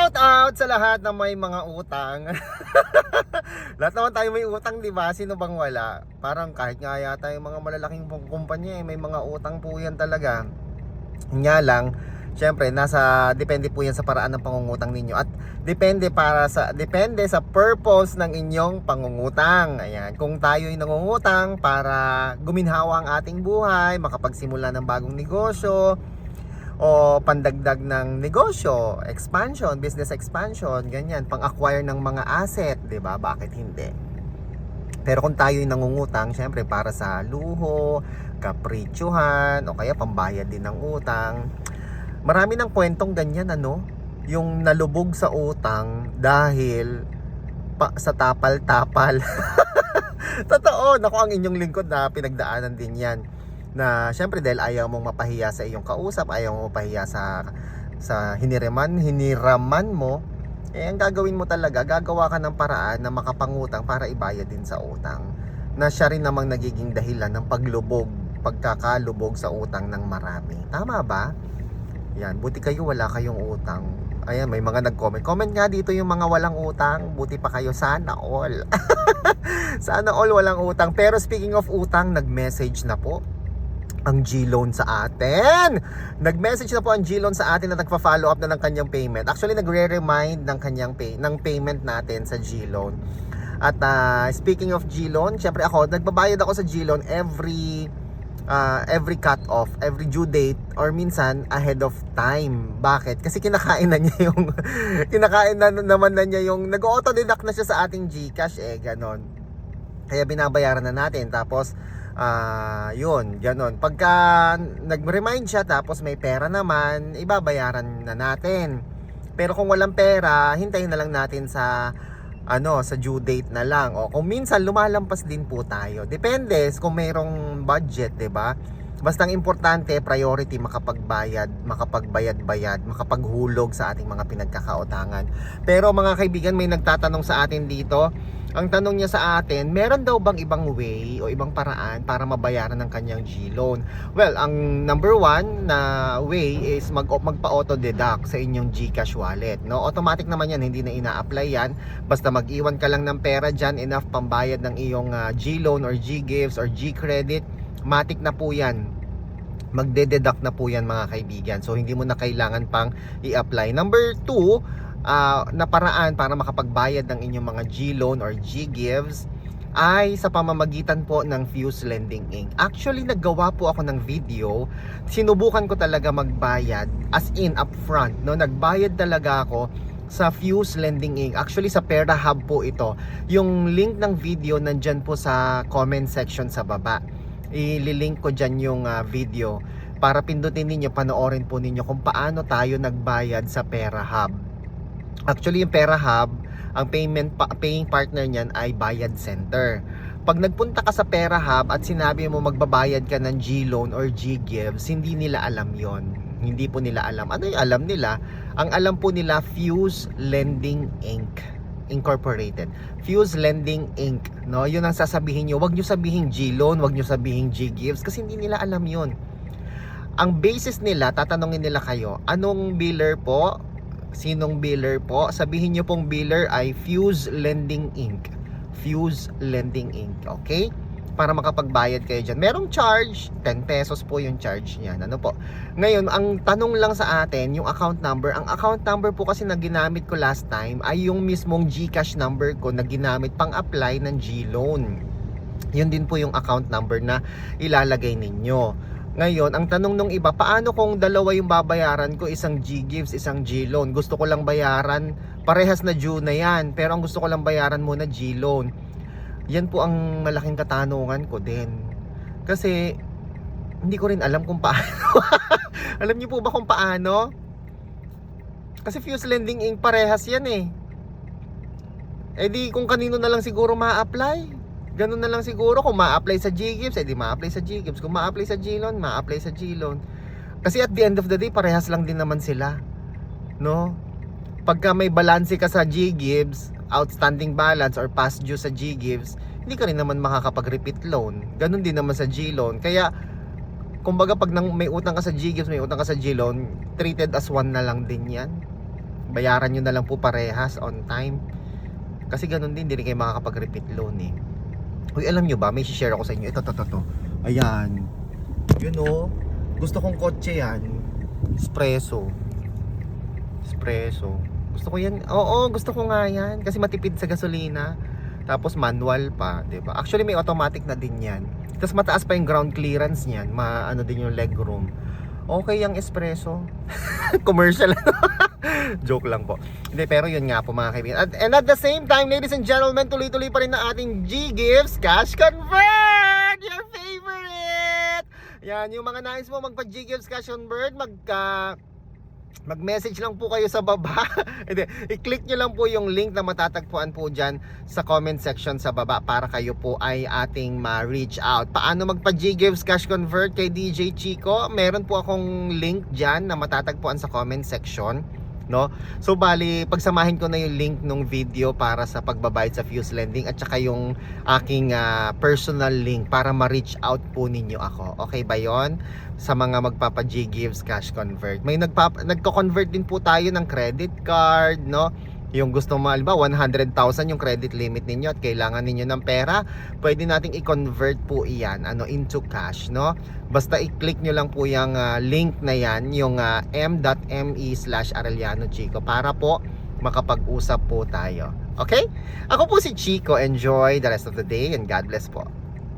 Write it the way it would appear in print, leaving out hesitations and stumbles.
Shout out sa lahat na may mga utang. Lahat naman tayo may utang, di ba? Sino bang wala? Parang kahit nga yata yung mga malalaking kumpanya may mga utang po yan talaga. Nga lang, syempre depende po yan sa paraan ng pangungutang ninyo at depende sa purpose ng inyong pangungutang. Ayan, kung tayo ay nangungutang para guminhawa ang ating buhay, makapagsimula ng bagong negosyo, o pandagdag ng negosyo, expansion, business expansion, ganyan, pang-acquire ng mga asset, 'di ba? Bakit hindi? Pero kung tayo ay nangungutang, syempre para sa luho, kapritsyuhan, o kaya pambayad din ng utang. Marami ng kwentong ganyan, ano? Yung nalubog sa utang dahil sa tapal-tapal. Totoo, naku, ang inyong lingkod na pinagdaanan din 'yan. Na syempre dahil ayaw mong mapahiya sa iyong kausap, ayaw mong mapahiya sa hiniraman mo, ang gagawin mo talaga, gagawa ka ng paraan na makapangutang para ibayad din sa utang. Na siya rin namang nagiging dahilan ng pagkakalubog sa utang ng marami. Tama ba? Yan, buti kayo wala kayong utang. Ayan, may mga nag-comment. Comment nga dito yung mga walang utang. Buti pa kayo, sana all. Sana all walang utang. Pero speaking of utang, nag-message na po ang G-Loan sa atin. Nag-message na po ang G-Loan sa atin na nagpa-follow up na ng kanyang payment. Actually, nagre-remind ng kanyang ng payment natin sa G-Loan. At speaking of G-Loan, syempre ako, nagbabayad ako sa G-Loan every cut-off, every due date, or minsan ahead of time. Bakit? Kasi kinakain na niya yung kinakain na naman na niya yung nag-auto-deduct na siya sa ating GCash ganon. Kaya binabayaran na natin. Tapos yun, ganon. Pagka nag-remind siya tapos may pera naman, ibabayaran na natin. Pero kung walang pera, hintayin na lang natin sa sa due date na lang. O kung minsan lumalampas din po tayo. Depende kung mayroong budget, 'di ba? Basta ang importante, priority makapagbayad-bayad, makapaghulog sa ating mga pinagkakautangan. Pero mga kaibigan, may nagtatanong sa atin dito. Ang tanong niya sa atin, meron daw bang ibang way o ibang paraan para mabayaran ng kanyang G-Loan? Well, ang number one na way is magpa-auto deduct sa inyong GCash wallet, no? Automatic naman yan, hindi na ina-apply yan. Basta mag-iwan ka lang ng pera dyan, enough pambayad ng iyong G-Loan or G-Gifts or G-Credit, matic na po yan. Magde-deduct na po yan, mga kaibigan. So hindi mo na kailangan pang i-apply. Number two, na paraan para makapagbayad ng inyong mga G-Loan or G-Gives ay sa pamamagitan po ng Fuse Lending Inc. Actually, naggawa po ako ng video. Sinubukan ko talaga magbayad as in upfront, no? Nagbayad talaga ako sa Fuse Lending Inc. Actually, sa Pera Hub po ito. Yung link ng video nandyan po sa comment section sa baba. Ililink ko dyan yung video para pindutin ninyo, panoorin po ninyo kung paano tayo nagbayad sa Pera Hub. Actually, yung Pera Hub, ang paying partner niyan ay Bayad Center. Pag nagpunta ka sa Pera Hub at sinabi mo magbabayad ka ng G-Loan or G-Gives, hindi nila alam yon. Hindi po nila alam. Ano yung alam nila? Ang alam po nila, Fuse Lending Inc. Incorporated. Fuse Lending Inc. No? Yun ang sasabihin nyo. Huwag nyo sabihin G-Loan, huwag nyo sabihin G-Gives kasi hindi nila alam yon. Ang basis nila, tatanungin nila kayo, anong biller po? Sinong biller po? Sabihin nyo pong biller ay Fuse Lending Inc. Fuse Lending Inc. Okay? Para makapagbayad kayo dyan. Merong charge, 10 pesos po yung charge niyan. Ano po? Ngayon, ang tanong lang sa atin, yung account number. Ang account number po kasi na ginamit ko last time ay yung mismong GCash number ko na ginamit pang apply ng G-Loan. Yun din po yung account number na ilalagay ninyo. Ngayon, ang tanong nung iba, paano kung dalawa yung babayaran ko, isang G-Gives, isang G-Loan? Gusto ko lang bayaran, parehas na due na yan, pero ang gusto ko lang bayaran muna G-Loan. Yan po ang malaking katanungan ko din. Kasi, hindi ko rin alam kung paano. Alam niyo po ba kung paano? Kasi Fuse Lending Inc. parehas yan eh. Eh di kung kanino na lang siguro ma-apply. Ganun na lang siguro. Kung ma-apply sa G-Gives, di ma-apply sa G-Gives. Kung ma-apply sa G-Loan, ma-apply sa G-Loan. Kasi at the end of the day, parehas lang din naman sila, no? Pagka may balance ka sa G-Gives, outstanding balance or past due sa G-Gives, hindi ka rin naman makakapag-repeat loan. Ganun din naman sa G-Loan. Kaya kumbaga pag may utang ka sa G-Gives, may utang ka sa G-Loan, treated as one na lang din yan. bayaran nyo na lang po parehas on time. Kasi ganun din, hindi rin kayo makakapag-repeat loan eh. Uy, alam nyo ba, may share ako sa inyo. Ito. Ayan. Yun o. Gusto kong kotse yan. Espresso. Gusto ko yan. Oo, gusto ko nga yan. Kasi matipid sa gasolina. Tapos manual pa, 'di ba? Actually may automatic na din 'yan. Tapos mataas pa yung ground clearance niyan, ano din yung leg room. Okay yung espresso. Commercial. Joke lang po. Hindi, pero yun nga po mga kaibigan. And at the same time, ladies and gentlemen, tuloy-tuloy pa rin na ating G-Gifts Cash Convert! Your favorite! Yan, yung mga nais mo magpa G-Gifts Cash Convert, mag-message lang po kayo sa baba. Hindi, i-click nyo lang po yung link na matatagpuan po dyan sa comment section sa baba para kayo po ay ating ma-reach out. Paano magpa G-Gives Cash Convert kay DJ Chico? Meron po akong link dyan na matatagpuan sa comment section, no? So bali, pagsamahin ko na yung link ng video para sa pagbabayad sa Fuse Lending at saka yung aking personal link para ma-reach out po ninyo ako. Okay ba yon? Sa mga magpapa G-Gives Cash Convert. May nagko-convert din po tayo ng credit card, no? Yung gusto mo, ba 100,000 yung credit limit ninyo at kailangan ninyo ng pera, pwede nating i-convert po iyan into cash, no? Basta i-click nyo lang po yung link na yan, yung m.me/Arellano Chico para po makapag-usap po tayo. Okay? Ako po si Chico. Enjoy the rest of the day and God bless po.